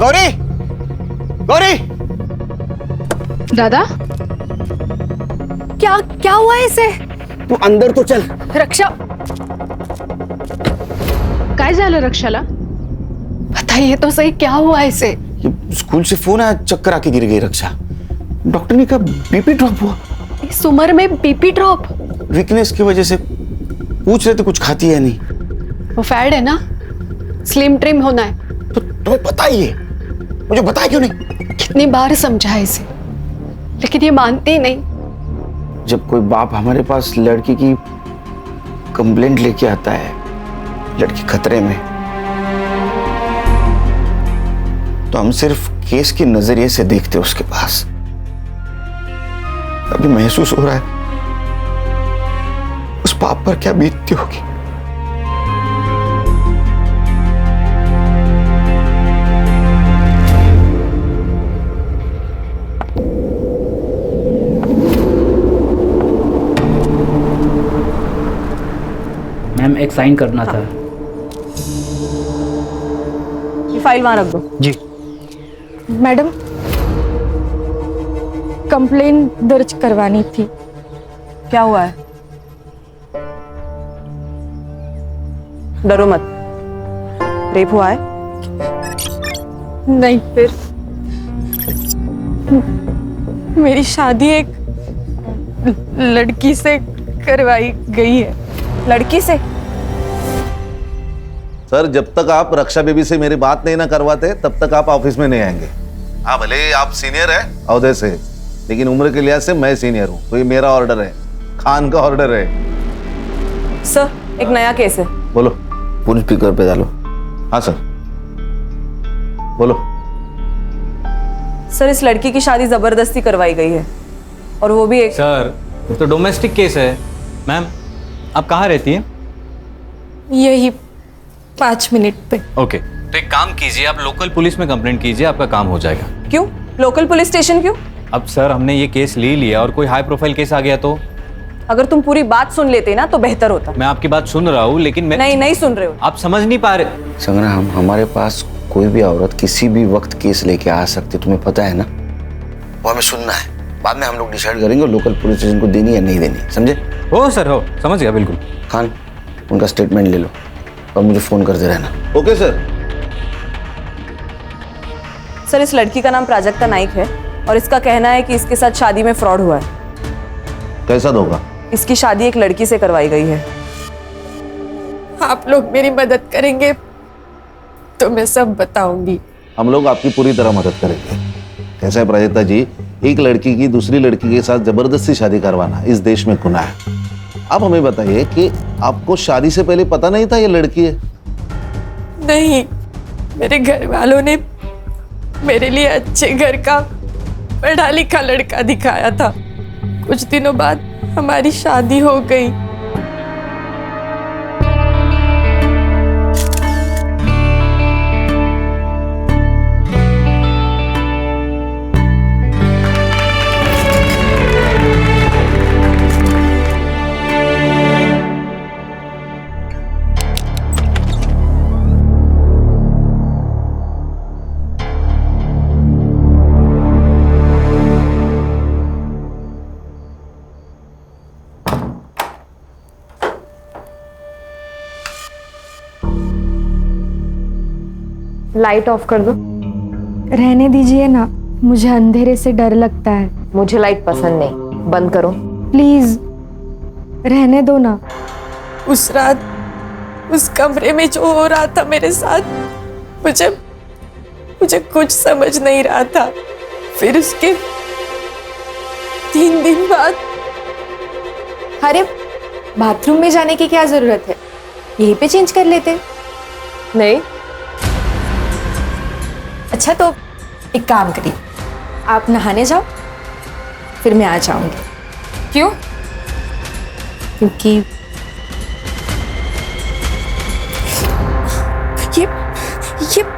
गौरी, गौरी। दादा, क्या क्या हुआ है इसे? तू अंदर तो चल। रक्षा, काय झालं रक्षाला? बताइए तो सही, क्या हुआ इसे? ये स्कूल से फोन आया, चक्कर आके गिर गई रक्षा। डॉक्टर ने कहा बीपी ड्रॉप हुआ। इस उम्र में बीपी ड्रॉप? वीकनेस की वजह से। पूछ रहे थे कुछ खाती है नहीं। वो फैड है ना, स्लिम ट्रिम होना है। तो तुम्हें पता ही है, मुझे बताया क्यों नहीं? कितनी बार समझाया इसे, लेकिन ये मानती ही नहीं। जब कोई बाप हमारे पास लड़की की कंप्लेंट लेके आता है, लड़की खतरे में, तो हम सिर्फ केस के नजरिए से देखते उसके पास। अभी महसूस हो रहा है उस बाप पर क्या बीतती होगी। मैम एक साइन करना था। ये फाइल वहां रख दो। जी मैडम, कंप्लेन दर्ज करवानी थी। क्या हुआ है? डरो मत। रेप हुआ है? नहीं, फिर मेरी शादी एक लड़की से करवाई गई है। लड़की से? सर, जब तक आप रक्षा बेबी से मेरी बात नहीं ना करवाते तब तक आप ऑफिस में नहीं आएंगे। हाँ, भले ही आप सीनियर है औहदे से, लेकिन उम्र के लिहाज से मैं सीनियर हूँ, तो ये मेरा ऑर्डर है, खान का ऑर्डर है। सर, एक नया केस है। बोलो। फोन स्पीकर पे डालो। हाँ सर, बोलो। सर, इस लड़की की शादी जबरदस्ती करवाई गई है, और वो भी एक। सर, ये तो डोमेस्टिक केस है। मैम, आप कहाँ रहती हैं? यही 5 मिनट पे। ओके, तो एक काम कीजिए, आप लोकल पुलिस में कंप्लेंट कीजिए, आपका काम हो जाएगा। क्यों? लोकल पुलिस स्टेशन क्यों? अब सर, हमने ये केस ले लिया और कोई हाई प्रोफाइल केस आ गया तो? अगर तुम पूरी बात सुन लेते ना तो बेहतर होता। मैं आपकी बात सुन रहा हूँ, लेकिन मैं नहीं सुन रहे हो। आप समझ नहीं पा रहे। संग्राम, हमारे पास कोई भी औरत किसी भी वक्त केस लेके आ सकती, तुम्हें पता है ना। वो हमें सुनना है, बाद में हम लोग डिसाइड करेंगे लोकल पुलिस स्टेशन को देनी या नहीं देनी, समझे? हो सर, हो, समझ गया बिल्कुल। खान, उनका स्टेटमेंट ले लो और मुझे फोन करते रहना। Okay sir. सर, इस लड़की का नाम प्राजक्ता नाइक है, और इसका कहना है कि इसके साथ शादी में फ्रॉड हुआ है। कैसा धोखा? इसकी शादी एक लड़की से करवाई गई है। आप लोग मेरी मदद करेंगे तो मैं सब बताऊंगी। हम लोग आपकी पूरी तरह मदद करेंगे। कैसा है प्राजक्ता जी, एक लड़की की दूसरी लड़की के साथ जबरदस्ती शादी करवाना इस देश में गुनाह है। आप हमें बताइए कि आपको शादी से पहले पता नहीं था ये लड़की है? नहीं, मेरे घर वालों ने मेरे लिए अच्छे घर का पढ़ा लिखा लड़का दिखाया था। कुछ दिनों बाद हमारी शादी हो गई। लाइट ऑफ कर दो। रहने दीजिए ना, मुझे अंधेरे से डर लगता है। मुझे लाइट पसंद नहीं, बंद करो। प्लीज रहने दो ना। उस रात उस कमरे में जो हो रहा था मेरे साथ, मुझे कुछ समझ नहीं रहा था। फिर उसके 3 दिन बाद। अरे, बाथरूम में जाने की क्या जरूरत है, यहीं पे चेंज कर लेते। नहीं। अच्छा, तो एक काम करिए, आप नहाने जाओ, फिर मैं आ जाऊंगी। क्यों? क्योंकि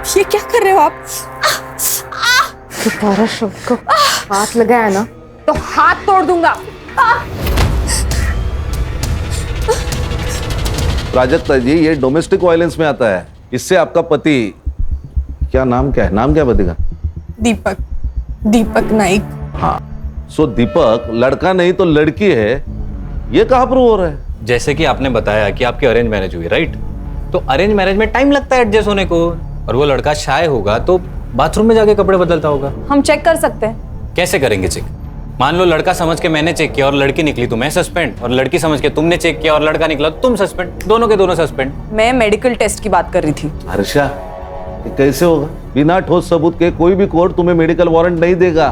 ये क्या कर रहे हो आप? दोबारा शव को हाथ लगाया ना तो हाथ तोड़ दूंगा। प्राजक्ता जी, ये डोमेस्टिक वायलेंस में आता है। इससे आपका पति क्या नाम क्या है? नाम क्या बतेगा? दीपक, दीपक नाइक। हाँ, सो दीपक लड़का नहीं तो लड़की है, ये कहाँ प्रूव हो रहा है? जैसे कि आपने बताया कि आपकी अरेंज मैरिज हुई, राइट? तो अरेंज मैरिज में टाइम लगता है एडजस्ट होने को, और वो लड़का शाय होगा तो बाथरूम में जाके कपड़े बदलता होगा। हम चेक कर सकते हैं। कैसे करेंगे चेक? मान लो लड़का समझ के मैंने चेक किया और लड़की निकली तो मैं सस्पेंड, और लड़की समझ के तुमने चेक किया और लड़का निकला तो तुम सस्पेंड, दोनों के दोनों सस्पेंड। मैं मेडिकल टेस्ट की बात कर रही थी। हर्षा, ये कैसे होगा? बिना ठोस सबूत के कोई भी कोर्ट तुम्हें मेडिकल वारंट नहीं देगा।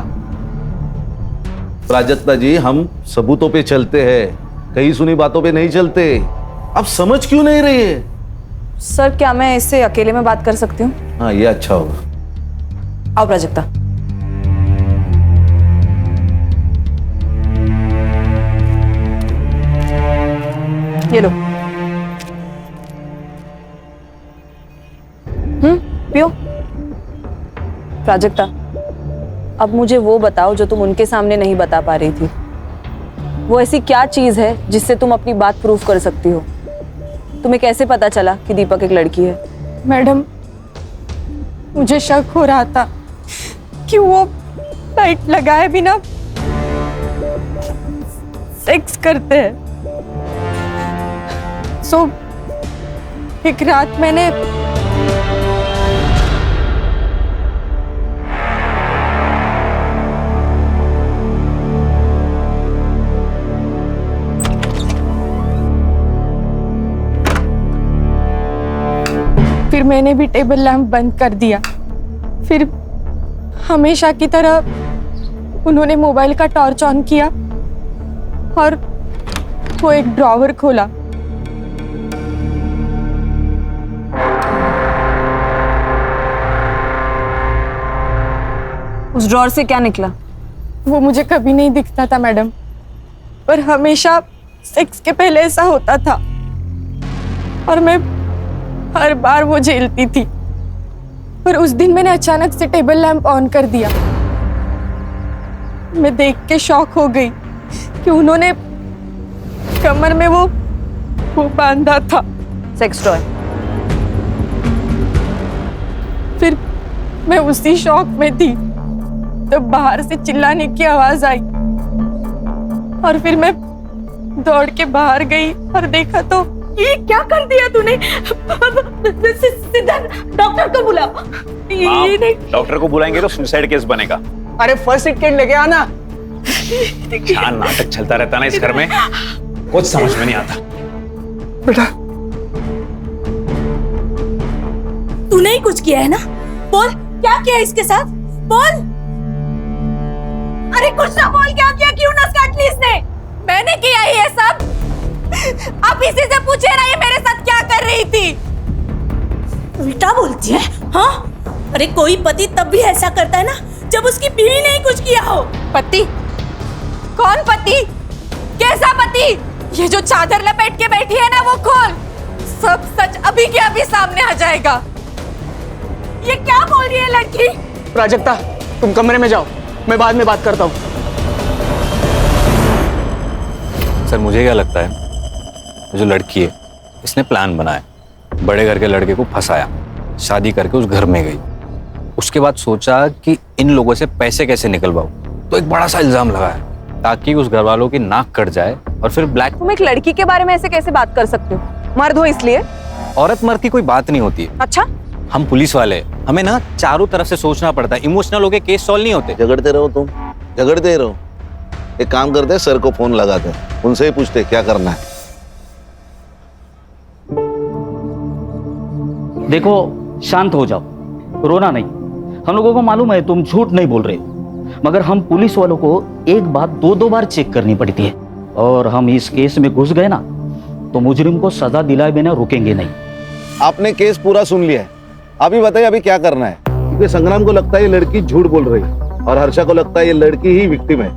प्राजक्ता जी, हम सबूतों पे चलते हैं, कहीं सुनी बातों पे नहीं चलते। आप समझ क्यों नहीं रही है? सर, क्या मैं इससे अकेले में बात कर सकती हूँ? हाँ, ये अच्छा होगा। आओ प्राजक्ता। ये लो। पियो। प्राजक्ता, अब मुझे वो बताओ जो तुम उनके सामने नहीं बता पा रही थी। वो ऐसी क्या चीज है जिससे तुम अपनी बात प्रूफ कर सकती हो? तुम्हें कैसे पता चला कि दीपक एक लड़की है? मैडम, मुझे शक हो रहा था कि वो लाइट लगाए बिना सेक्स करते हैं। सो एक रात मैंने फिर मैंने भी टेबल लैंप बंद कर दिया। फिर हमेशा की तरह उन्होंने मोबाइल का टॉर्च ऑन किया और वो एक ड्रॉवर खोला। उस ड्रॉर से क्या निकला? वो मुझे कभी नहीं दिखता था मैडम, पर हमेशा सेक्स के पहले ऐसा होता था और मैं हर बार वो झेलती थी। पर उस दिन मैंने अचानक से टेबल लैंप ऑन कर दिया। मैं देख के शॉक हो गई कि उन्होंने कमर में वो बांधा था। Sex toy. फिर मैं उसी शॉक में थी तो बाहर से चिल्लाने की आवाज आई और फिर मैं दौड़ के बाहर गई और देखा तो ये क्या कर दिया तूने? सीधा डॉक्टर को बुला। डॉक्टर को बुलाएंगे तो सुसाइड केस बनेगा। अरे फर्स्ट एड किट लेके आना। क्या नाटक चलता रहता ना इस घर में, कुछ समझ में नहीं आता। बेटा, तूने ही कुछ किया है ना? बोल, क्या किया इसके साथ? बोल। अरे कुछ ना बोल, क्या किया? क्यों नस काट ली इसने? मैंने किया ये सब? आप इसी से पूछे ना ये मेरे साथ क्या कर रही थी? उल्टा बोलती है, हाँ? अरे कोई पति तब भी ऐसा करता है ना जब उसकी बीवी ने ही कुछ किया हो। पति? कौन पति? कैसा पति? ये जो चादर लपेट के बैठी है ना, वो खोल। सब सच अभी के अभी सामने आ जाएगा। ये क्या बोल रही है लड़की? प्राजक्ता, तुम कमरे में जाओ, मैं बाद में बात करता हूँ। सर, मुझे क्या लगता है, जो लड़की है इसने प्लान बनाया, बड़े घर के लड़के को फंसाया, शादी करके उस घर में गई, उसके बाद सोचा कि इन लोगों से पैसे कैसे निकलवाऊं, तो एक बड़ा सा इल्जाम लगाया ताकि उस घर वालों की नाक कट जाए और फिर ब्लैक। तुम एक लड़की के बारे में ऐसे कैसे बात कर सकते हो? मर्द हो इसलिए? औरत मर्द की कोई बात नहीं होती है। अच्छा, हम पुलिस वाले, हमें ना चारों तरफ से सोचना पड़ता है, इमोशनल होके केस सॉल्व नहीं होते। झगड़ते रहो तुम, झगड़ते रहो। एक काम करते हैं, सर को फोन लगाते हैं, उनसे ही पूछते क्या करना है। देखो, शांत हो जाओ, रोना नहीं। हम लोगों को मालूम है तुम झूठ नहीं बोल रहे, मगर हम पुलिस वालों को एक बात दो बार चेक करनी पड़ती है, और हम इस केस में घुस गए ना तो मुजरिम को सजा दिलाए बिना रुकेंगे नहीं। आपने केस पूरा सुन लिया है, अभी बताइए अभी क्या करना है? क्योंकि संग्राम को लगता है ये लड़की झूठ बोल रही है और हर्षा को लगता है ये लड़की ही विक्टिम है।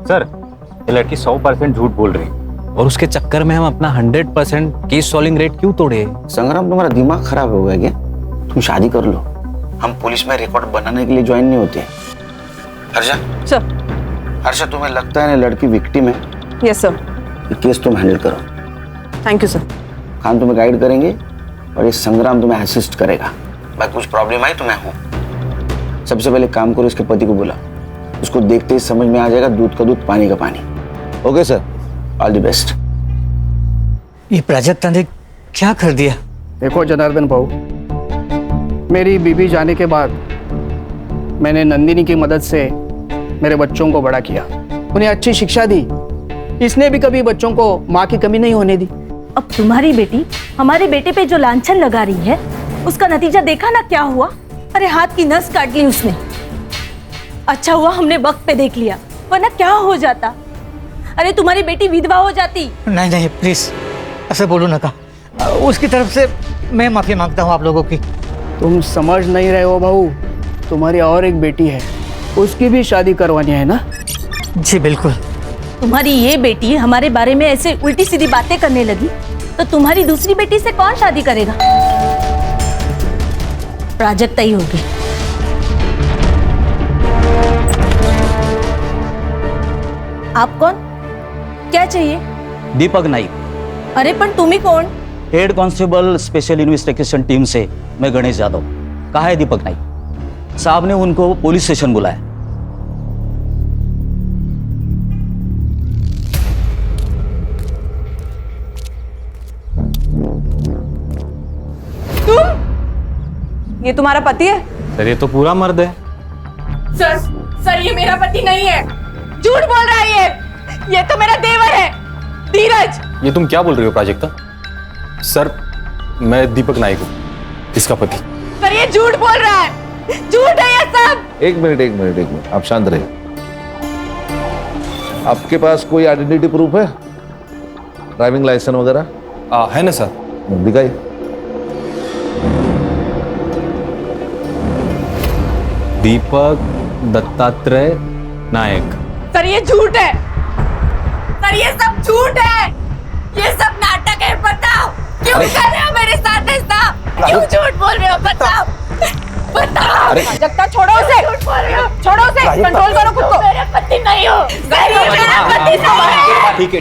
सर, ये लड़की 100% झूठ बोल रही है और उसके चक्कर में हम अपना 100% केस सॉल्विंग रेट क्यों तोड़े? संग्राम, तुम्हारा दिमाग खराब हो गया क्या? तुम शादी कर लो, हम पुलिस में रिकॉर्ड बनाने के लिए ज्वाइन नहीं होते। हर्षा सर। हर्षा, तुम्हें लगता है ना लड़की विक्टिम है? Yes sir. ये केस तुम हैंडल करो। Thank you sir. खान तुम्हें गाइड करेंगे और ये संग्राम तुम्हें असिस्ट करेगा। भाई कुछ प्रॉब्लम आई तो मैं हूँ। सबसे पहले काम करो, इसके पति को बुला। उसको देखते ही समझ में आ जाएगा दूध का दूध पानी का पानी। Okay sir. All the best. ये प्राजक्ता ने क्या कर दिया? देखो जनार्दन भाऊ, मेरी बीबी जाने के बाद मैंने नंदिनी की मदद से मेरे बच्चों को बड़ा किया, उन्हें अच्छी शिक्षा दी। इसने भी कभी बच्चों को माँ की कमी नहीं होने दी। अब तुम्हारी बेटी हमारे बेटे पे जो लांछन लगा रही है, उसका नतीजा देखा ना क्या हुआ। अरे हाथ की नस काट ली उसने। अच्छा हुआ हमने वक्त पे देख लिया, वरना क्या हो जाता। अरे तुम्हारी बेटी विधवा हो जाती। नहीं नहीं प्लीज ऐसे बोलो ना। उसकी तरफ से मैं माफी मांगता हूँ आप लोगों की। तुम समझ नहीं रहे हो भाऊ, तुम्हारी और एक बेटी है, उसकी भी शादी करवानी है ना? जी बिल्कुल। तुम्हारी ये बेटी हमारे बारे में ऐसे उल्टी सीधी बातें करने लगी तो तुम्हारी दूसरी बेटी से कौन शादी करेगा? प्राजक्ता ही होगी। आप कौन? क्या चाहिए? दीपक नाइक। अरे पण तुम्ही कौन? Head constable special investigation team से मैं गणेश यादव। कहाँ है दीपक नाइक? साहब ने उनको पुलिस स्टेशन बुलाया। ये तुम्हारा पति है? सर ये तो पूरा मर्द है। सर ये मेरा पति नहीं है, झूठ बोल रहा है ये तो मेरा देवर है, धीरज। ये तुम क्या बोल रही हो प्राजक्ता? सर मैं दीपक नाइक हूँ, इसका पति। सर ये झूठ बोल रहा है, झूठ है ये सब। एक मिनट, आप शांत रहिए। आपके पास कोई आइडेंटिटी प्रूफ है? ड्राइविंग लाइसेंस वगैरह? है ना सर। दिखाइए। दीपक दत्तात्रेय नायक। सर ये झूठ है, सर ये सब झूठ है, ये सब नाटक है। बताओ क्यों कर रहे हो मेरे साथ ऐसा? क्यों झूठ बोल रहे हो? बताओ बताओ। प्राजक्ता छोड़ो उसे, छोड़ो उसे, कंट्रोल करो खुद को। मेरा पति नहीं हो, सर ये मेरा पति नहीं है। ठीक है।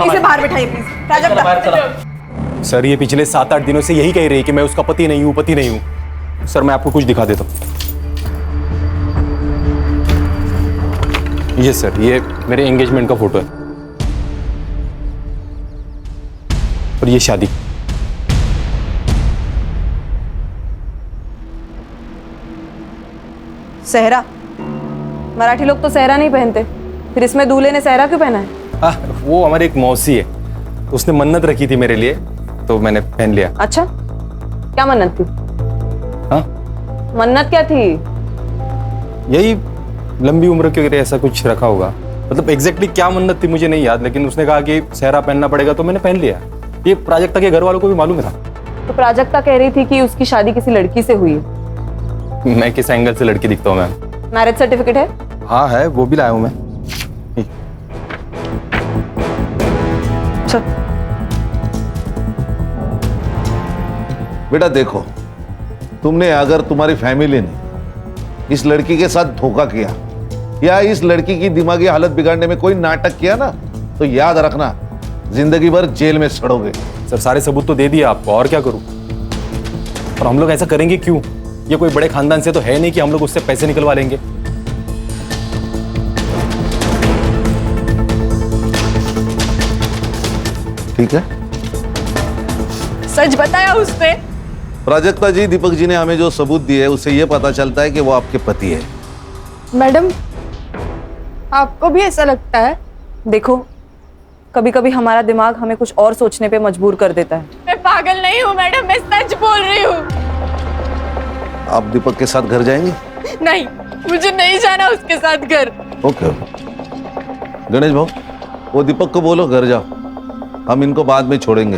इसे बाहर बिठाइए प्लीज। प्राजक्ता सर ये पिछले 7-8 दिनों से यही कह रही है कि मैं उसका पति नहीं हूँ। सर मैं आपको कुछ दिखा देता हूँ। ये सर, ये मेरे एंगेजमेंट का फोटो है और ये शादी। सेहरा? मराठी लोग तो सेहरा नहीं पहनते, फिर इसमें दूल्हे ने सेहरा क्यों पहना है? वो हमारी एक मौसी है, उसने मन्नत रखी थी मेरे लिए तो मैंने पहन लिया। अच्छा, क्या मन्नत थी? हाँ? मन्नत क्या थी? यही लंबी उम्र के लिए ऐसा कुछ रखा होगा। मतलब एग्जैक्टली क्या मन्नत थी मुझे नहीं याद, लेकिन उसने कहा कि सेहरा पहनना पड़ेगा तो मैंने पहन लिया। ये प्राजक्ता के घर वालों को भी मालूम था। तो प्राजक्ता कह रही थी कि उसकी शादी किसी लड़की से हुई है। मैं किस एंगल से लड़की दिखता हूँ मैम? मैरिज सर्टिफिकेट है? हाँ है, वो भी लाया हूँ मैं। चल। बेटा देखो, तुमने अगर तुम्हारी फैमिली ने इस लड़की के साथ धोखा किया या इस लड़की की दिमागी हालत बिगाड़ने में कोई नाटक किया ना, तो याद रखना जिंदगी भर जेल में सड़ोगे। सर सारे सबूत तो दे दिए आपको, और क्या करूं? और हम लोग ऐसा करेंगे क्यों? ये कोई बड़े खानदान से तो है नहीं कि हम लोग उससे पैसे निकलवा लेंगे। ठीक है, सच बताया उसने। प्राजक्ता जी, दीपक जी ने हमें जो सबूत दिए उससे यह पता चलता है कि वो आपके पति है। मैडम आपको भी ऐसा लगता है? देखो, कभी कभी हमारा दिमाग हमें कुछ और सोचने पे मजबूर कर देता है। मैं पागल नहीं हूँ मैडम, मैं सच बोल रही हूँ। आप दीपक के साथ घर जाएंगे? नहीं, मुझे नहीं जाना उसके साथ घर। ओके। गणेश भाऊ, वो दीपक को बोलो घर जाओ, हम इनको बाद में छोड़ेंगे।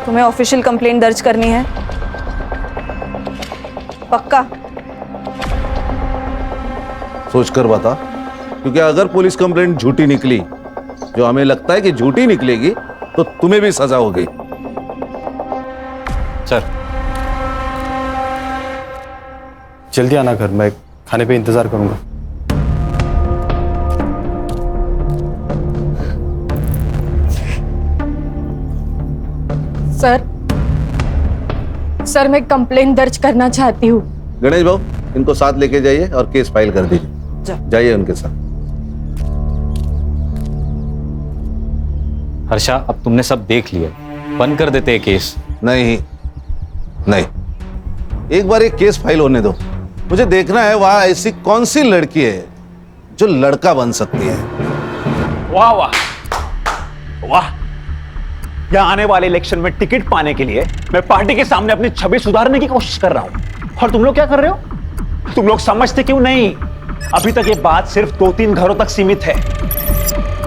तुम्हें ऑफिशियल कंप्लेंट दर्ज करनी है? पक्का? सोच कर बता, क्योंकि अगर पुलिस कंप्लेंट झूठी निकली, जो हमें लगता है कि झूठी निकलेगी, तो तुम्हें भी सजा होगी। सर जल्दी आना घर, मैं खाने पे इंतजार करूंगा। सर सर मैं कंप्लेंट दर्ज करना चाहती हूँ। गणेश भाऊ, इनको साथ लेके जाइए और केस फाइल कर दीजिए। जाइए उनके साथ। हर्षा, अब तुमने सब देख लिया, बंद कर देते हैं केस। नहीं नहीं, एक बार एक केस फाइल होने दो। मुझे देखना है वहां ऐसी कौन सी लड़की है जो लड़का बन सकती है। वाह वाह वाह, यहाँ आने वाले इलेक्शन में टिकट पाने के लिए मैं पार्टी के सामने अपनी छवि सुधारने की कोशिश कर रहा हूं, और तुम लोग क्या कर रहे हो? तुम लोग समझते क्यों नहीं? अभी तक ये बात सिर्फ 2-3 घरों तक सीमित है,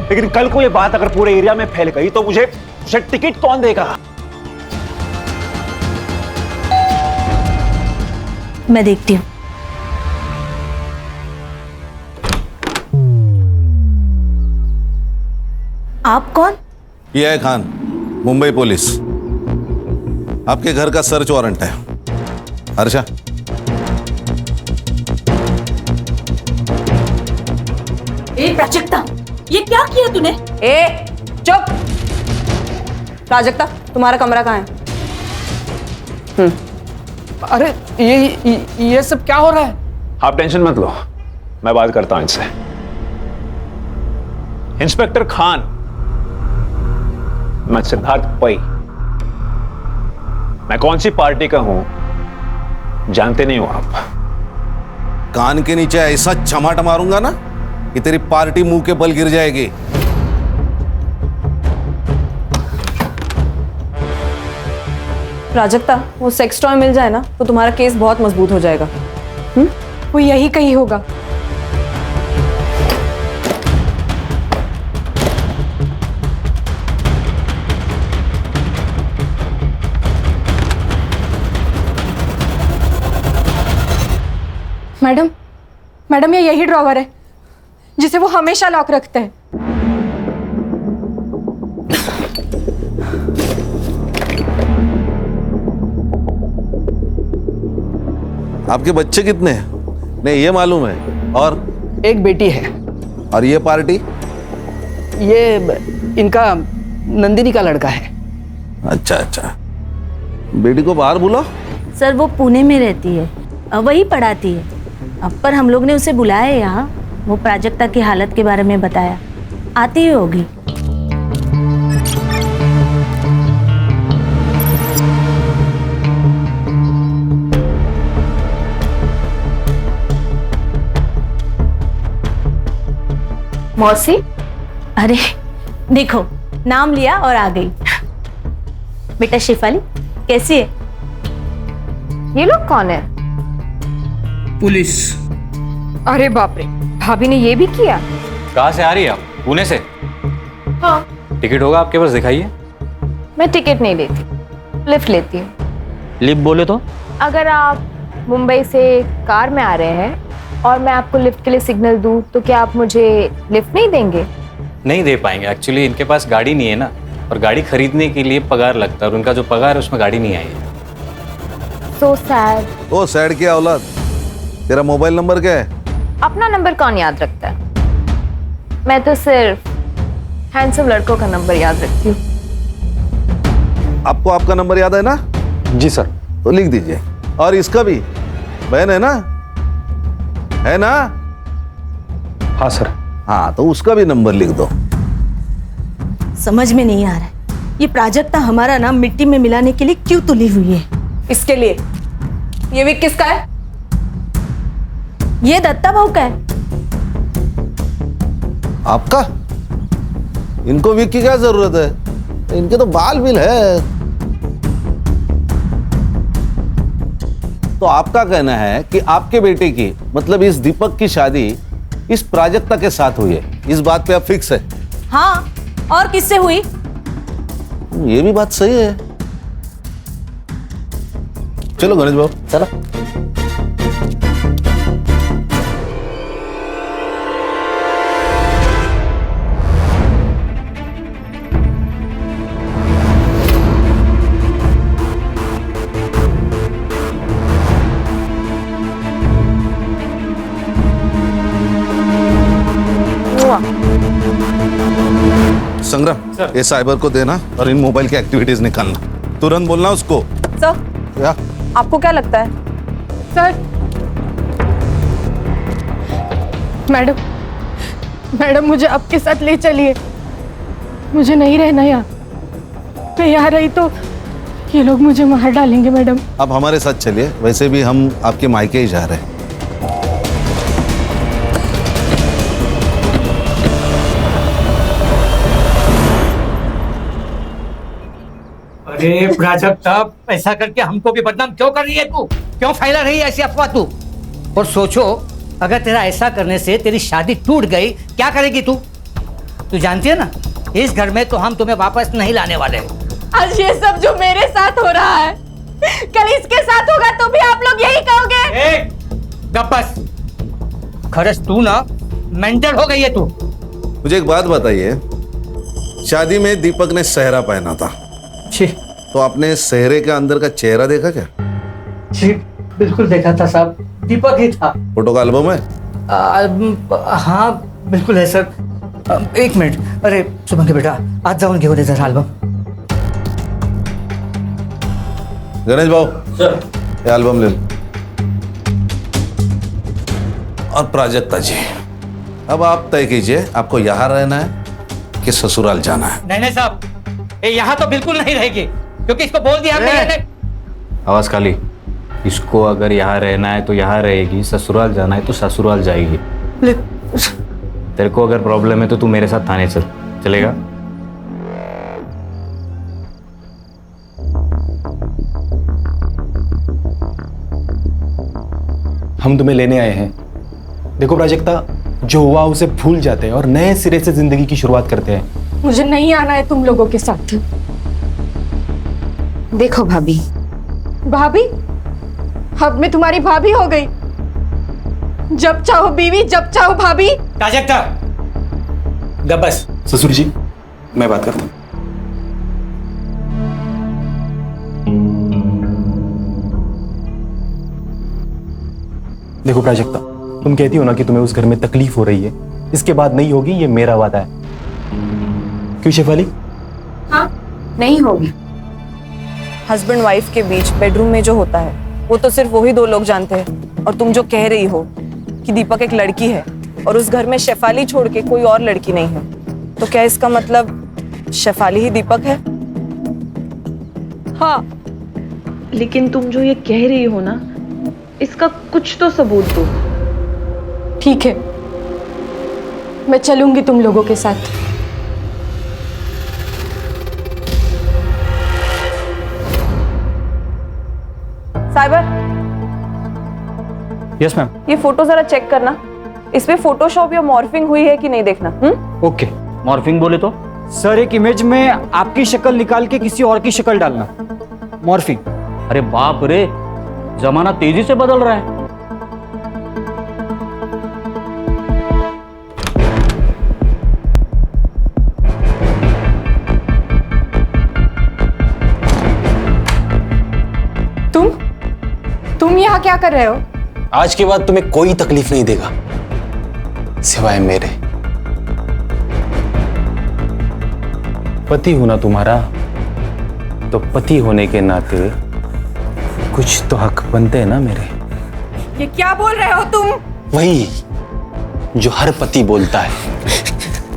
लेकिन कल को ये बात अगर पूरे एरिया में फैल गई तो मुझे टिकट कौन देगा? मैं देखती हूँ। आप कौन? ये है खान, मुंबई पुलिस। आपके घर का सर्च वारंट है। हर्षा, ए प्राजक्ता, ये क्या किया तूने? ए चुप! प्राजक्ता, तुम्हारा कमरा कहाँ है? अरे ये सब क्या हो रहा है? आप टेंशन मत लो, मैं बात करता हूं इनसे। इंस्पेक्टर खान, मैं सिद्धार्थ पै। मैं कौन सी पार्टी का हूं जानते नहीं हो आप? कान के नीचे ऐसा चमाट मारूंगा ना कि तेरी पार्टी मुंह के बल गिर जाएगी। प्राजक्ता, वो सेक्स टॉय मिल जाए ना तो तुम्हारा केस बहुत मजबूत हो जाएगा। वो यही कहीं होगा। मैडम, मैडम ये यही ड्रॉवर है जिसे वो हमेशा लॉक रखते हैं। आपके बच्चे कितने हैं? नहीं, ये मालूम है। और एक बेटी है। और ये पार्टी? ये इनका नंदिनी का लड़का है। अच्छा अच्छा, बेटी को बाहर बुलाओ। सर वो पुणे में रहती है, वही पढ़ाती है। अब पर हम लोग ने उसे बुलाया है यहाँ, वो प्राजक्ता की हालत के बारे में बताया, आती ही होगी। मौसी, अरे देखो, नाम लिया और आ गई। बेटा शिफाली, कैसी है? ये लोग कौन है? पुलिस। अरे बाप रे, भाभी ने ये भी किया? कहाँ से आ रही है आप? पुणे से? हाँ। टिकट होगा आपके पास, दिखाइए। मैं टिकट नहीं लेती, लिफ्ट लेती हूँ। लिफ्ट बोले तो? अगर आप मुंबई से कार में आ रहे हैं और मैं आपको लिफ्ट के लिए सिग्नल दूं तो क्या आप मुझे लिफ्ट नहीं देंगे? नहीं दे पाएंगे, एक्चुअली इनके पास गाड़ी नहीं है ना, और गाड़ी खरीदने के लिए पगार लगता है, और उनका जो पगार है उसमें गाड़ी नहीं आई है। So sad। ओ सैड क्या औलाद, तेरा मोबाइल नंबर क्या है? अपना नंबर कौन याद रखता है? मैं तो सिर्फ हैंडसम लड़कों का नंबर याद रखती हूँ। आपको आपका नंबर याद है ना? जी सर। तो लिख दीजिए। और इसका भी, बहन है ना? है ना? हाँ सर। हाँ, तो उसका भी नंबर लिख दो। समझ में नहीं आ रहा है, ये प्राजक्ता हमारा नाम मिट्टी में मिलाने के लिए क्यों तुली हुई है? इसके लिए ये विक किसका है? ये दत्ता भाऊ का है। आपका? इनको विक की क्या जरूरत है? इनके तो बाल बिल है। तो आपका कहना है कि आपके बेटे की, मतलब इस दीपक की शादी इस प्राजक्ता के साथ हुई है, इस बात पे आप फिक्स है? हाँ, और किससे हुई? ये भी बात सही है। चलो गणेश बाबू, चला। संग्राम, ये साइबर को देना और इन मोबाइल की एक्टिविटीज निकालना। तुरंत बोलना उसको। सर, क्या? आपको क्या लगता है? सर, मैडम, मैडम मुझे आपके साथ ले चलिए, मुझे नहीं रहना यहाँ। मैं यहाँ रही तो ये लोग मुझे मार डालेंगे मैडम। आप हमारे साथ चलिए, वैसे भी हम आपके मायके ही जा रहे हैं। अरे प्राजक्ता, ऐसा करके हमको भी बदनाम क्यों कर रही है तू? क्यों फैला रही है ऐसी अफवाह तू? और सोचो, अगर तेरा ऐसा करने से तेरी शादी टूट गई, क्या करेगी तू? तू जानती है ना, इस घर में तो हम तुम्हें वापस नहीं लाने वाले। आज ये सब जो मेरे साथ हो रहा है, कल इसके साथ होगा तो भी आप लोग यही कहोगे। गप बस। खरस तू ना मेंटल हो गई है तू। मुझे एक बात बताइए, शादी में दीपक ने सेहरा पहना था, तो आपने सेहरे के अंदर का चेहरा देखा क्या? जी बिल्कुल देखा था साहब, दीपक ही था। फोटो का एल्बम है? हाँ बिल्कुल है सर। एक मिनट, अरे सुमन के बेटा, आज जाऊन घेऊन ये जरा एल्बम। गणेश भाऊ सर, ये एल्बम ले लो। और प्राजक्ता जी, अब आप तय कीजिए, आपको यहाँ रहना है कि ससुराल जाना है? नहीं साहब, ये यहाँ तो बिल्कुल नहीं रहेगी, क्योंकि इसको बोल दिया हमने। आवाज खाली। इसको अगर यहाँ रहना है तो यहाँ रहेगी, ससुराल जाना है तो ससुराल जाएगी। तेरे को अगर प्रॉब्लम है तो तू मेरे साथ थाने चल, चलेगा? हम तुम्हें लेने आए हैं। देखो प्राजक्ता, जो हुआ उसे भूल जाते हैं और नए सिरे से जिंदगी की शुरुआत करते हैं। मुझे नहीं आना है तुम लोगों के साथ। देखो भाभी, भाभी? अब मैं तुम्हारी भाभी हो गई। जब चाहो बीवी, जब चाहो भाभी। प्राजक्ता, गप बस। ससुर जी, मैं बात करता हूँ। देखो प्राजक्ता, तुम कहती हो ना कि तुम्हें उस घर में तकलीफ हो रही है, इसके बाद नहीं होगी, ये मेरा वादा है। क्यों शेफाली? हाँ, नहीं होगी। हस्बैंड वाइफ के बीच बेडरूम में जो होता है वो तो सिर्फ वही दो लोग जानते हैं। और तुम जो कह रही हो कि दीपक एक लड़की है और उस घर में शेफाली छोड़ के कोई और लड़की नहीं है, तो क्या इसका मतलब शेफाली ही दीपक है? हाँ, लेकिन तुम जो ये कह रही हो ना, इसका कुछ तो सबूत दो। ठीक है, मैं चलूंगी तुम लोगों के साथ। Cyber, yes ma'am. ये फोटो जरा चेक करना, इसमें फोटोशॉप या मॉर्फिंग हुई है कि नहीं देखना। ओके। मॉर्फिंग बोले तो? सर, एक इमेज में आपकी शक्ल निकाल के किसी और की शक्ल डालना, मॉर्फिंग। अरे बाप रे, जमाना तेजी से बदल रहा है। तुम यहाँ क्या कर रहे हो? आज के बाद तुम्हें कोई तकलीफ नहीं देगा सिवाय मेरे। पति हूं ना तुम्हारा, तो पति होने के नाते कुछ तो हक बनते हैं ना मेरे। ये क्या बोल रहे हो तुम? वही जो हर पति बोलता है,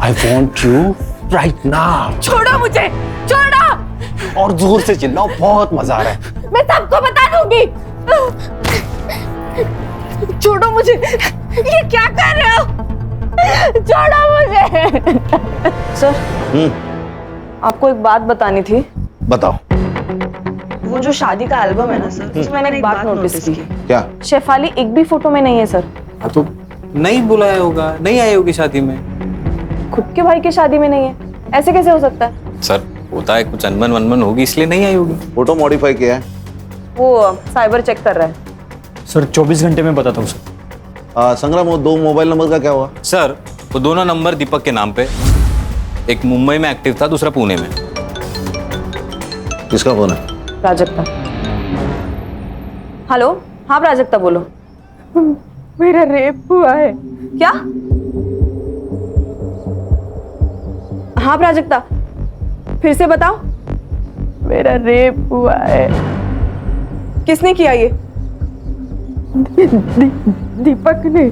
I want you right now. छोड़ो मुझे, छोड़ो। और जोर से चिल्लाओ, बहुत मजा आ रहा है। मैं सबको बता दूंगी। छोड़ो मुझे, ये क्या कर रहे हो? छोड़ो मुझे। सर, आपको एक बात बतानी थी। बताओ। वो जो शादी का एल्बम है ना सर, उसमें मैंने एक बात नोटिस की। क्या? शेफाली एक भी फोटो में नहीं है सर। तो नहीं बुलाया होगा, नहीं आई होगी शादी में। खुद के भाई की शादी में नहीं है, ऐसे कैसे हो सकता है? सर, होता है कुछ अनबन वनबन होगी, इसलिए नहीं आई होगी। फोटो मॉडिफाई किया है, वो साइबर चेक कर रहा है। सर 24 घंटे में बताता हूँ सर। संग्राम, वो 2 मोबाइल नंबर का क्या हुआ? सर, वो दोनों नंबर दीपक के नाम पे, एक मुंबई में एक्टिव था, दूसरा पुणे में। किसका फोन है? प्राजक्ता। हेलो, हाँ प्राजक्ता बोलो। मेरा रेप हुआ है। क्या? हाँ प्राजक्ता, फिर से बताओ। मेरा रेप हुआ है। किसने किया ये? दीपक ने।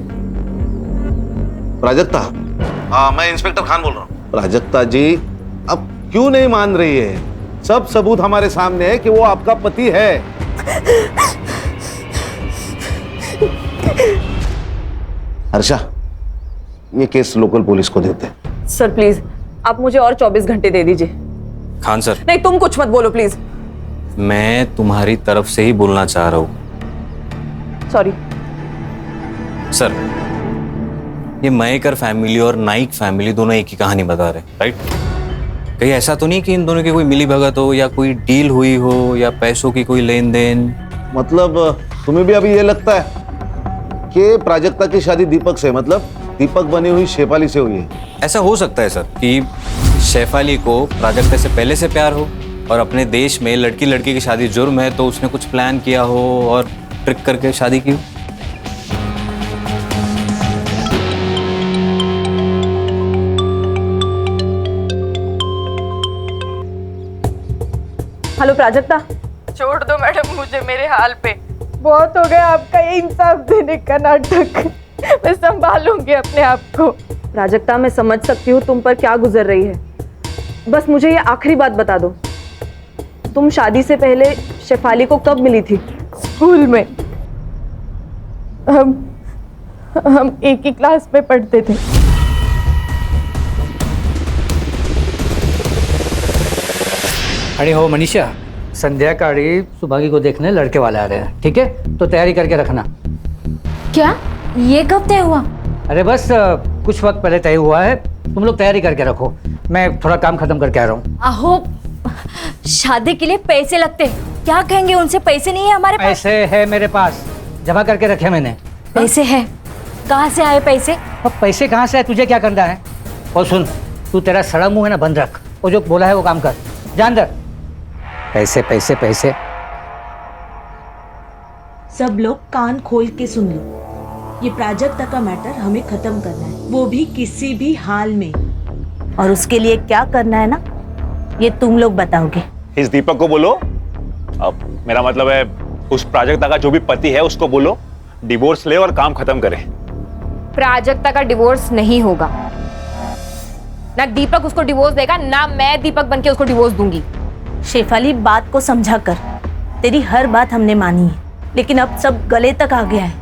प्राजक्ता, हाँ मैं इंस्पेक्टर खान बोल रहा हूँ। प्राजक्ता जी अब क्यों नहीं मान रही है? सब सबूत हमारे सामने है कि वो आपका पति है। हर्षा, ये केस लोकल पुलिस को देते हैं। सर प्लीज आप मुझे और 24 घंटे दे दीजिए। खान सर, नहीं तुम कुछ मत बोलो प्लीज। मैं तुम्हारी तरफ से ही बोलना चाह रहा हूँ। सॉरी सर, ये मयेकर फैमिली और नाइक फैमिली दोनों एक ही कहानी बता रहे, राइट? कहीं ऐसा तो नहीं कि इन दोनों की कोई मिली भगत हो या कोई डील हुई हो या पैसों की कोई लेन देन? मतलब तुम्हें भी अभी ये लगता है कि प्राजक्ता की शादी दीपक से, मतलब दीपक बनी हुई शेफाली से हुई है? ऐसा हो सकता है सर कि शेफाली को प्राजक्ता से पहले से प्यार हो और अपने देश में लड़की लड़की की शादी जुर्म है, तो उसने कुछ प्लान किया हो और ट्रिक करके शादी की हो। हेलो प्राजक्ता। छोड़ दो मैडम मुझे मेरे हाल पे। बहुत हो गया आपका ये इंसाफ देने का नाटक। मैं संभालूंगी अपने आप को। प्राजक्ता मैं समझ सकती हूँ तुम पर क्या गुजर रही है, बस मुझे ये आखिरी बात बता दो, तुम शादी से पहले शेफाली को कब मिली थी? स्कूल में। हम एक ही क्लास में पढ़ते थे। अरे हो मनीषा, संध्याकाळी सुभागी को देखने लड़के वाले आ रहे हैं, ठीक है? तो तैयारी करके रखना। क्या ये कब तय हुआ? अरे बस कुछ वक्त पहले तय हुआ है, तुम लोग तैयारी करके रखो, मैं थोड़ा काम खत्म करके आ रहा हूँ। आहो, शादी के लिए पैसे लगते हैं, क्या कहेंगे उनसे? पैसे नहीं है हमारे पास। पैसे है मेरे पास, जमा करके रखे मैंने। पैसे है? कहाँ से आए पैसे? अब पैसे कहाँ से आए, तुझे क्या करना है? और सुन, तू तेरा सड़ा मुंह है ना बंद रख, वो जो बोला है वो काम कर, जा अंदर। पैसे पैसे पैसे। सब लोग कान खोल के सुन लो, ये प्राजक्ता का मैटर हमें खत्म करना है, वो भी किसी भी हाल में। और उसके लिए क्या करना है ना, ये तुम लोग बताओगे। इस दीपक को बोलो, अब मेरा मतलब है उस प्राजक्ता का जो भी पति है उसको बोलो डिवोर्स ले और काम खत्म करे। प्राजक्ता का डिवोर्स नहीं होगा, ना दीपक उसको डिवोर्स देगा, ना मैं दीपक बनके उसको डिवोर्स दूंगी। शेफाली बात को समझा कर, तेरी हर बात हमने मानी है, लेकिन अब सब गले तक आ गया है।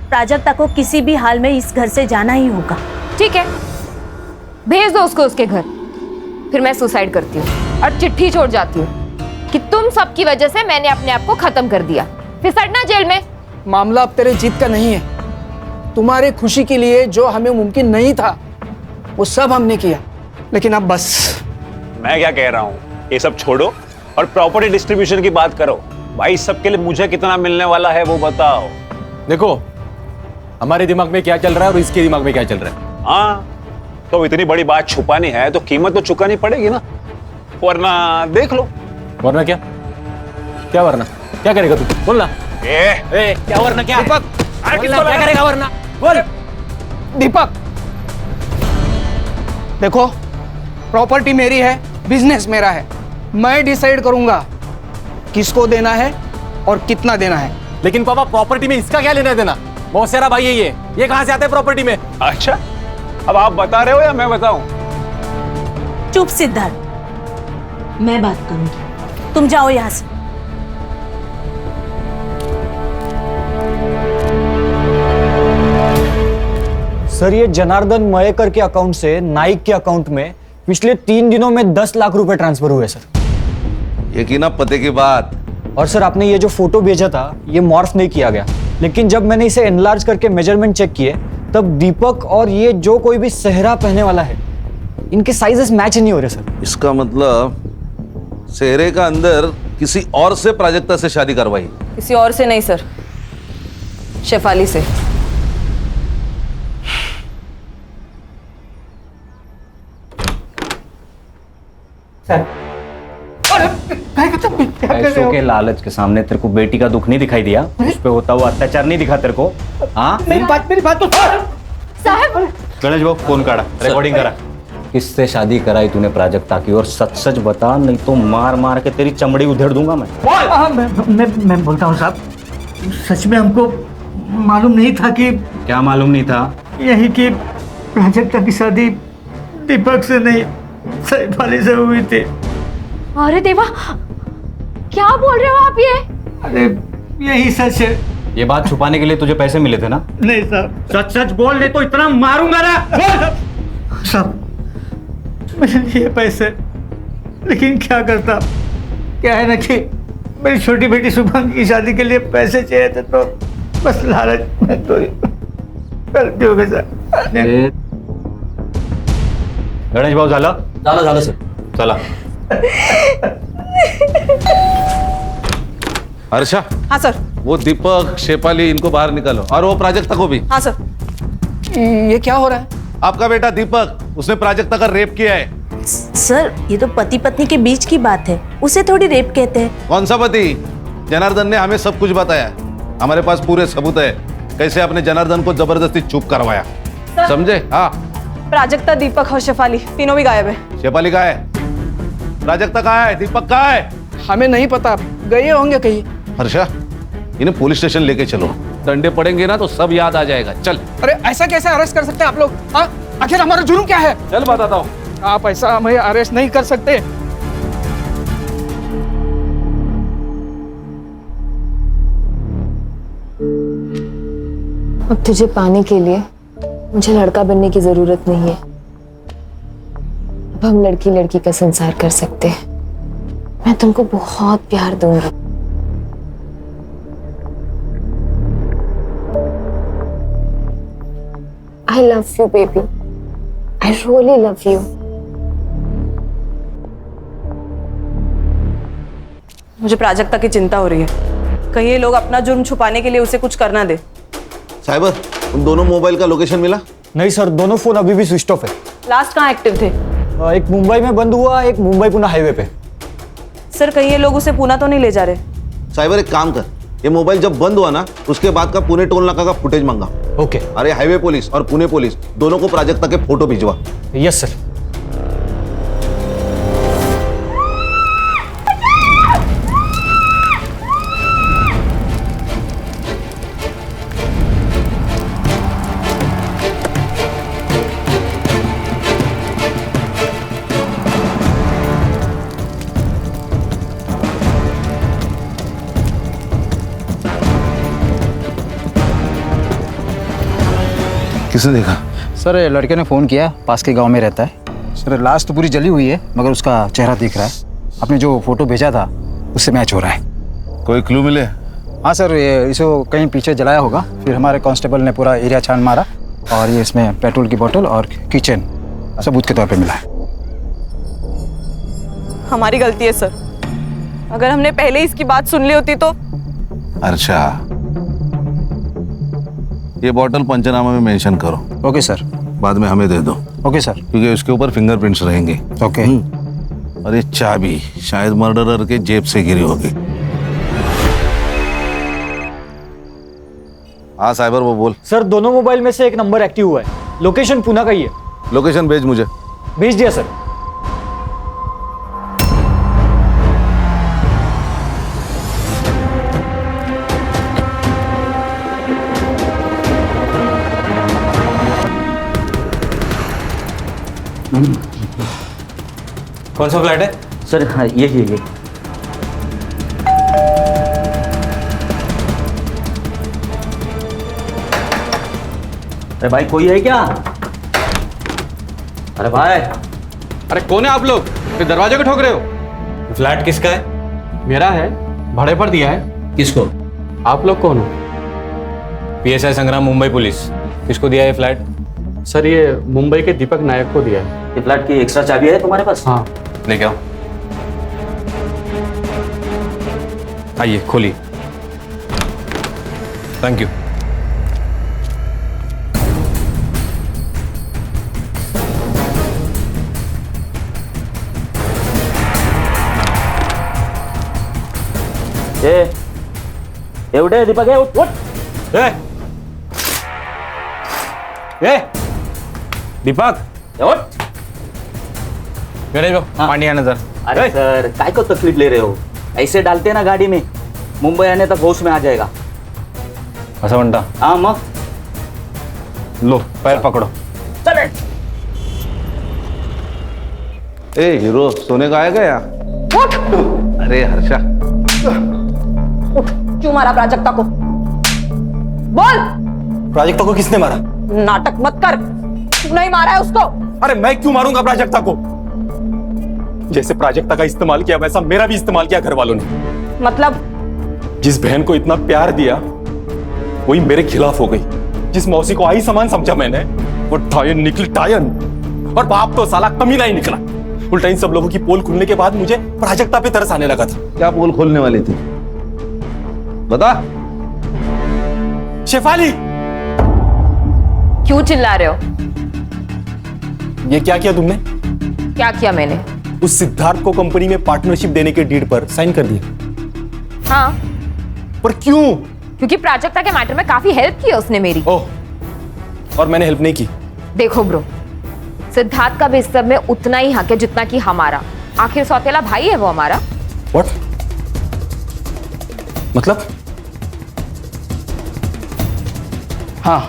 प्राजक्ता को किसी भी हाल में इस घर से जाना ही होगा। ठीक है, भेज दो उसको उसके घर, फिर मैं सुसाइड करती हूँ और चिट्ठी छोड़ जाती हूँ कि तुम सबकी वजह से मैंने अपने आप को खत्म कर दिया, फिर सड़ना जेल में। मामला अब तेरे जीत का नहीं है, तुम्हारी खुशी के लिए जो हमें मुमकिन नहीं था वो सब हमने किया, लेकिन अब बस। मैं क्या कह रहा हूँ, ये सब छोड़ो और प्रॉपर्टी डिस्ट्रीब्यूशन की बात करो। भाई सबके लिए मुझे कितना मिलने वाला है वो बताओ। देखो हमारे दिमाग में क्या चल रहा है और इसके दिमाग में क्या चल रहा है। हाँ, तो इतनी बड़ी बात छुपानी है तो कीमत तो चुकानी पड़ेगी ना, वरना देख लो। वरना क्या? क्या वरना? क्या करेगा तू? बोल ना। क्या वरना क्या? दीपक, क्या करेगा वरना? बोल। दीपक देखो, प्रॉपर्टी मेरी है, बिजनेस मेरा है, मैं डिसाइड करूंगा किसको देना है और कितना देना है। लेकिन पापा प्रॉपर्टी में इसका क्या लेना देना? बहुत सारा भाई है ये कहां से आता है प्रॉपर्टी में? अच्छा, अब आप बता रहे हो या मैं बताऊं? चुप सिद्धार्थ, मैं बात करूंगी। तुम जाओ यहाँ से। सर, ये जनार्दन मयेकर के अकाउंट से नाइक के अकाउंट में पिछले 3 दिनों में 10 लाख रुपए ट्रांसफर हुए सर। यकीन पते की बात। और सर आपने ये जो फोटो भेजा था ये मॉर्फ नहीं किया गया, लेकिन जब मैंने इसे एनलार्ज करके मेजरमेंट चेक किए तब दीपक और ये जो कोई भी सेहरा पहनने वाला है इनके साइजेस मैच नहीं हो रहे सर। इसका मतलब सेहरे का अंदर किसी और से प्राजक्ता से शादी करवाई? किसी और से नहीं सर, शेफाली से। पैसों के लालच के सामने तेरे को बेटी का दुख नहीं दिखाई दिया? उस पे होता हुआ अत्याचार नहीं दिखा तेरे को? हाँ, मेरी बात तो साहब, गणेश बाबू फोन काढ़ा, रिकॉर्डिंग करा। किससे शादी कराई तूने प्राजक्ता की? और सच सच बता, नहीं तो मार मार के तेरी चमड़ी उधेड़ दूंगा मैं। मैं बोलता हूँ साहब, सच में हमको मालूम नहीं था कि क्या मालूम नहीं था? यही कि प्राजक्ता की शादी दीपक से नहीं सैफाली से हुई थी। अरे देवा, क्या बोल रहे हो आप ये? अरे यही सच है। ये बात छुपाने के लिए तुझे पैसे मिले थे ना? नहीं साहब, सच सच बोल ले तो इतना मारूंगा ना। साहब मैंने लिए पैसे, लेकिन क्या करता, क्या है ना कि मेरी छोटी बेटी शुभांगी की शादी के लिए पैसे चाहिए थे, तो बस लालच में तो गलती हो गई सर। गणेश भाऊ झालं झालं सर। चला। हर्षा, हाँ सर। वो दीपक, शेफाली, इनको बाहर निकालो, और वो प्राजक्ता को भी। हाँ सर। ये क्या हो रहा है? आपका बेटा दीपक, उसने प्राजक्ता का रेप किया है। सर ये तो पति पत्नी के बीच की बात है, उसे थोड़ी रेप कहते हैं। कौन सा पति? जनार्दन ने हमें सब कुछ बताया, हमारे पास पूरे सबूत है कैसे आपने जनार्दन को जबरदस्ती चुप करवाया। समझे? हाँ। प्राजक्ता, दीपक और शेफाली तीनों भी गायब है। शेफाली कहाँ है? प्राजक्ता कहाँ है? दीपक कहाँ है? हमें नहीं पता, गए होंगे कहीं। हर्षा, इन्हें पुलिस स्टेशन लेके चलो, डंडे पड़ेंगे ना तो सब याद आ जाएगा। चल। अरे ऐसा कैसे अरेस्ट कर सकते हैं आप लोग? हाँ, आखिर हमारा जुर्म क्या है? चल बताता हूँ। आप ऐसा हमें अरेस्ट नहीं कर सकते। अब तुझे पाने के लिए मुझे लड़का बनने की जरूरत नहीं है। अब हम लड़की लड़की का संसार कर सकते हैं। मैं तुमको बहुत प्यार दूंगी। I love you, baby. I really love you. मुझे प्राजक्ता की चिंता हो रही है, कहीं ये लोग अपना जुर्म छुपाने के लिए उसे कुछ करना दे। साइबर, उन दोनों मोबाइल का लोकेशन मिला? नहीं सर, दोनों फोन अभी भी स्विच ऑफ है। लास्ट कहाँ एक्टिव थे? एक मुंबई में बंद हुआ, एक मुंबई पुणे हाईवे पे। सर कहीं ये लोग उसे पुणे तो नहीं ले जा रहे? साइबर एक काम कर, ये मोबाइल जब बंद हुआ ना उसके बाद का पुणे टोल नाका का फुटेज मंगा। ओके। अरे हाईवे पुलिस और पुणे पुलिस दोनों को प्राजक्ता के फोटो भिजवा। Yes sir. किसने देखा? सर लड़के ने फ़ोन किया, पास के गांव में रहता है। सर लाश तो पूरी जली हुई है, मगर उसका चेहरा दिख रहा है। आपने जो फोटो भेजा था उससे मैच हो रहा है। कोई क्लू मिले? हाँ सर, ये इसको कहीं पीछे जलाया होगा, फिर हमारे कांस्टेबल ने पूरा एरिया छान मारा और ये इसमें पेट्रोल की बोतल और किचन सबूत के तौर पे मिला है। हमारी गलती है सर, अगर हमने पहले इसकी बात सुन ली होती तो। अच्छा, ये बॉटल पंचनामा में मेंशन करो। Okay sir. बाद में हमें दे दो। Okay sir. क्योंकि उसके ऊपर फिंगरप्रिंट्स रहेंगे। ओके। और ये चाबी शायद मर्डरर के जेब से गिरी होगी। हाँ साइबर, वो बोल। सर दोनों मोबाइल में से एक नंबर एक्टिव हुआ है, लोकेशन पुणे का ही है। लोकेशन भेज मुझे। भेज दिया सर। कौन सा फ्लैट है? सर हाँ ये अरे भाई कोई है क्या? अरे भाई, अरे कौन है आप लोग? फिर दरवाजे को ठोक रहे हो? फ्लैट किसका है? मेरा है, भाड़े पर दिया है। किसको? आप लोग कौन हो? पीएसआई संग्राम, मुंबई पुलिस। किसको दिया है फ्लैट? सर ये मुंबई के दीपक नायक को दिया है। ये फ्लैट की एक्स्ट्रा चाबी है तुम्हारे पास? हाँ। लेके आओ। आइए खोलिए। Thank you. एवढे दीपक है, उठ उठ। दीपक, उठ। गणेश भाऊ पानी आना जरा। अरे सर काय को तकलीफ ले रहे हो, ऐसे डालते ना गाड़ी में, मुंबई आने तक होश में आ जाएगा। असं म्हणता? हाँ मग लो पैर पकड़ो। चले। ए हीरो सोने का आएगा यहाँ? अरे हर्षा, क्यों मारा प्राजक्ता को? बोल। प्राजक्ता को किसने मारा? नाटक मत कर, तू नहीं मारा है उसको। अरे मैं क्यों मारूंगा प्राजक्ता को? जैसे प्राजक्ता का इस्तेमाल किया वैसा मेरा भी इस्तेमाल किया घर वालों ने। मतलब? जिस बहन को इतना प्यार दिया वही मेरे खिलाफ हो गई। जिस मौसी को आई समान समझा मैंने वो टायन निकली टायन। और बाप तो साला कमीना ही निकला। उल्टा इन सब लोगों की पोल खुलने के बाद मुझे प्राजक्ता पे तरस आने लगा था। क्या पोल खोलने वाली थी बता। शेफाली, क्यों चिल्ला रहे हो? ये क्या किया तुमने? क्या किया मैंने? उस सिद्धार्थ को कंपनी में पार्टनरशिप देने के डीड पर साइन कर दिया। हाँ। पर क्यों? क्योंकि प्राजक्ता के मैटर में काफी हेल्प की है उसने मेरी। ओह, और मैंने हेल्प नहीं की। देखो ब्रो, सिद्धार्थ का भी इस सब में उतना ही हक है जितना कि हमारा। आखिर सौतेला भाई है वो हमारा। What? मतलब? हाँ,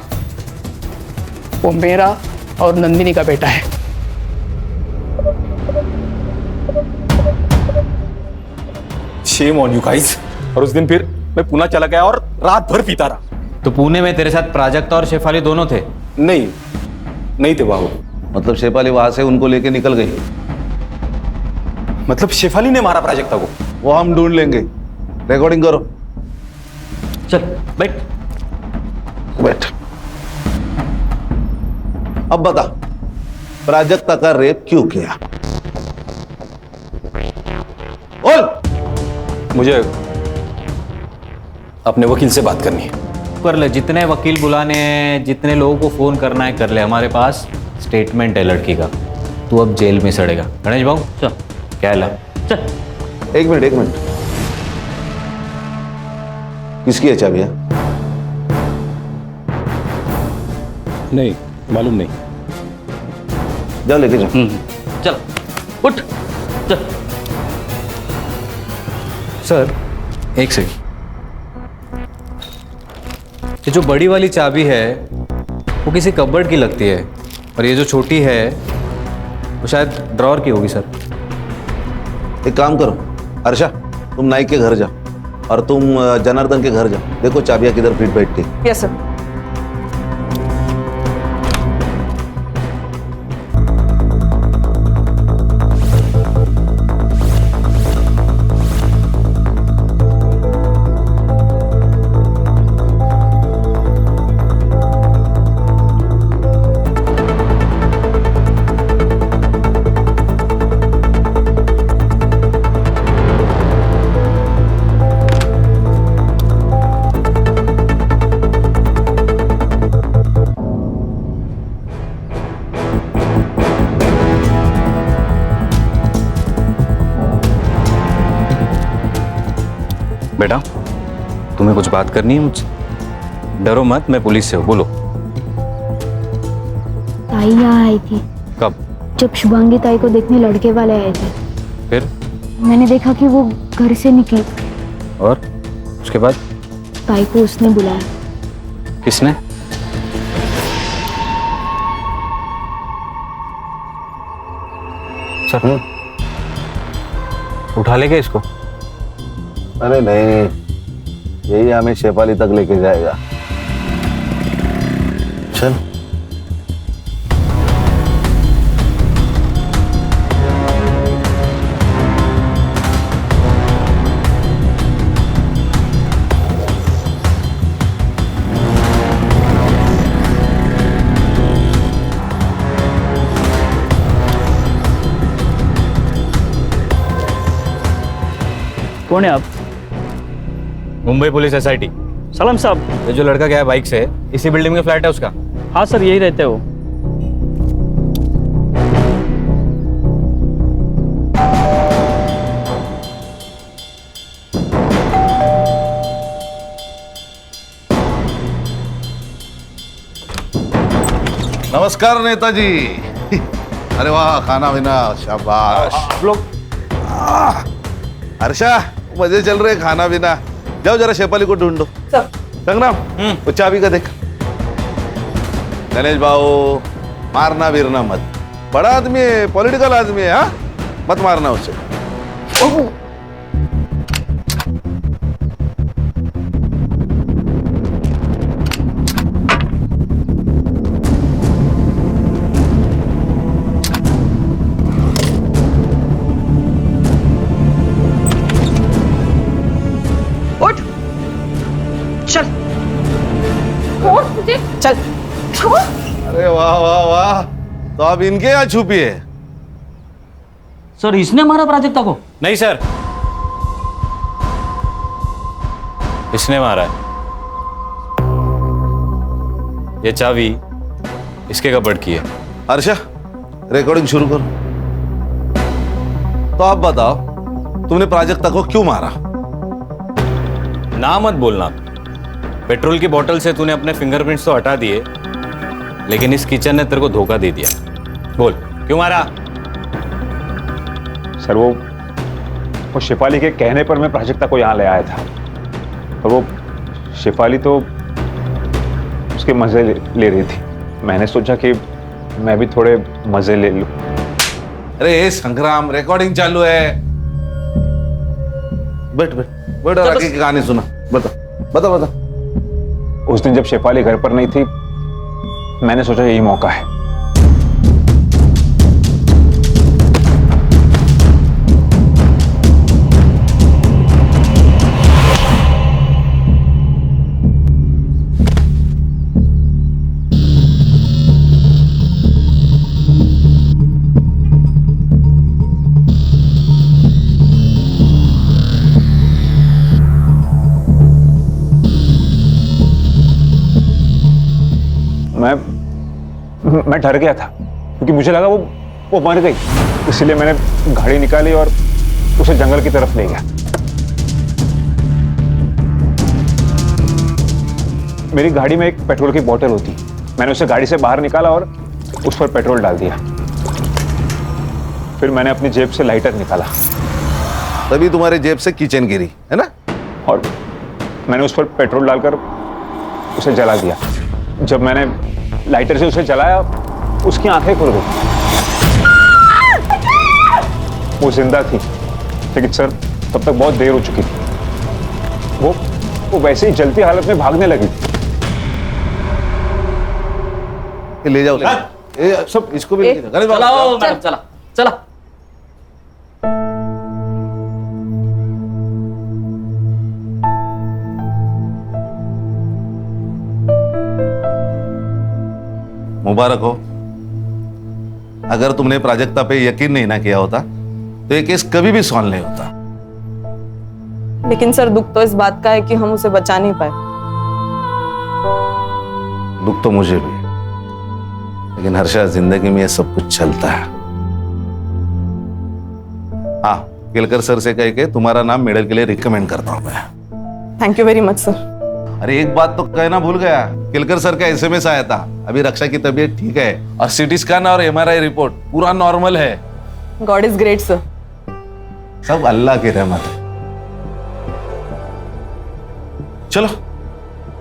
वो मेरा और नंदिनी का बेटा है। Shame on you guys। और उस दिन फिर मैं पुणे चला गया और रात भर पीता रहा। तो पुणे में तेरे साथ प्राजक्ता और शेफाली दोनों थे? नहीं थे बाबू। मतलब शेफाली वहां से उनको लेके निकल गई? मतलब शेफाली ने मारा प्राजक्ता को? वो हम ढूंढ लेंगे। रिकॉर्डिंग करो। चल बैठ। बैठ। अब बता, प्राजक्ता का रेप क्यों किया? बोल। मुझे अपने वकील से बात करनी है। कर ले, जितने वकील बुलाने हैं, जितने लोगों को फोन करना है कर ले। हमारे पास स्टेटमेंट है लड़की का। तू अब जेल में सड़ेगा। गणेश भाऊ चल। क्या ला? चल। एक मिनट। किसकी है चाबियां? नहीं मालूम नहीं। जाओ लेके जाओ। चल उठ चल। सर एक सेकंड, ये जो बड़ी वाली चाबी है वो किसी कबर्ड की लगती है और ये जो छोटी है वो शायद ड्रॉअर की होगी सर। एक काम करो हर्षा, तुम नाइक के घर जाओ और तुम जनार्दन के घर जाओ। देखो चाबियां किधर फिट बैठती। Yes sir. बेटा तुम्हें कुछ बात करनी है मुझसे? डरो मत, मैं पुलिस से हूँ। बोलो। ताई यहाँ आई थी। कब? जब शुभांगी ताई को देखने लड़के वाले आए थे। फिर? मैंने देखा कि वो घर से निकली। और उसके बाद? ताई को उसने बुलाया। किसने? सर उठा ले गए इसको? अरे नहीं, यही हमें शेफाली तक लेके जाएगा। चल। कौन है आप? Mumbai police SIT। सलाम साहब। ये जो लड़का गया बाइक से, इसी बिल्डिंग में फ्लैट है उसका? हाँ सर, यही रहते हो। नमस्कार नेताजी। अरे वाह, खाना पीना शाबाश। आप लोग हर्षा, मजे चल रहे खाना पीना। जाओ जरा शेफाली को ढूंढो। संग्राम, वो चाबी का देख। गणेश भाऊ, मारना वीरना मत, बड़ा आदमी है, पॉलिटिकल आदमी है, हाँ मत मारना उसे। चल। अरे वाह वाह वाह, तो आप इनके यहाँ छुपी है? सर इसने मारा प्राजक्ता को? नहीं सर, इसने मारा है। ये चाबी इसके कपड़ की है। हर्षा, रिकॉर्डिंग शुरू करो। तो आप बताओ, तुमने प्राजक्ता को क्यों मारा? ना मत बोलना। पेट्रोल की बोतल से तूने अपने फिंगरप्रिंट्स तो हटा दिए, लेकिन इस किचन ने तेरे को धोखा दे दिया। बोल क्यों मारा? सर वो शेफाली के कहने पर मैं प्राजक्ता को यहाँ ले आया था, और वो शेफाली तो उसके मजे ले रही थी। मैंने सोचा कि मैं भी थोड़े मजे ले लूं। अरे संग्राम, रिकॉर्डिंग चालू है। बैठ बैठ बैठ और आगे की कहानी सुना। बता बता बता। उस दिन जब शेफाली घर पर नहीं थी, मैंने सोचा यही मौका है। मैं डर गया था क्योंकि मुझे लगा वो मर गई, इसलिए मैंने गाड़ी निकाली और उसे जंगल की तरफ ले गया। मेरी गाड़ी में एक पेट्रोल की बोतल होती, मैंने उसे गाड़ी से बाहर निकाला और उस पर पेट्रोल डाल दिया। फिर मैंने अपनी जेब से लाइटर निकाला, तभी तुम्हारे जेब से किचन गिरी है ना, और मैंने उस पर पेट्रोल डालकर उसे जला दिया। जब मैंने लाइटर से उसे जलाया, उसकी आंखें खुल गई। वो जिंदा थी, लेकिन सर तब तक बहुत देर हो चुकी थी। वो वैसे ही जलती हालत में भागने लगी। ले जाओ, सब इसको भी ले जाओ। चलाओ मैडम, चला चला। मुबारक हो। अगर तुमने प्राजक्ता पे यकीन नहीं ना किया होता तो ये केस कभी भी सॉल्व नहीं होता। लेकिन सर दुख तो इस बात का है कि हम उसे बचा नहीं पाए। दुख तो मुझे भी, लेकिन हर्षा जिंदगी में ये सब कुछ चलता है। हाँ, केलकर सर से कह के तुम्हारा नाम मेडल के लिए रिकमेंड करता हूं मैं। Thank you very much sir. अरे एक बात तो कहना भूल गया, केलकर सर का एसएमएस आया था। अभी रक्षा की तबीयत ठीक है और सीटी स्कैन और एमआरआई रिपोर्ट पूरा नॉर्मल है। God is great sir. सब अल्लाह की रहमत है। चलो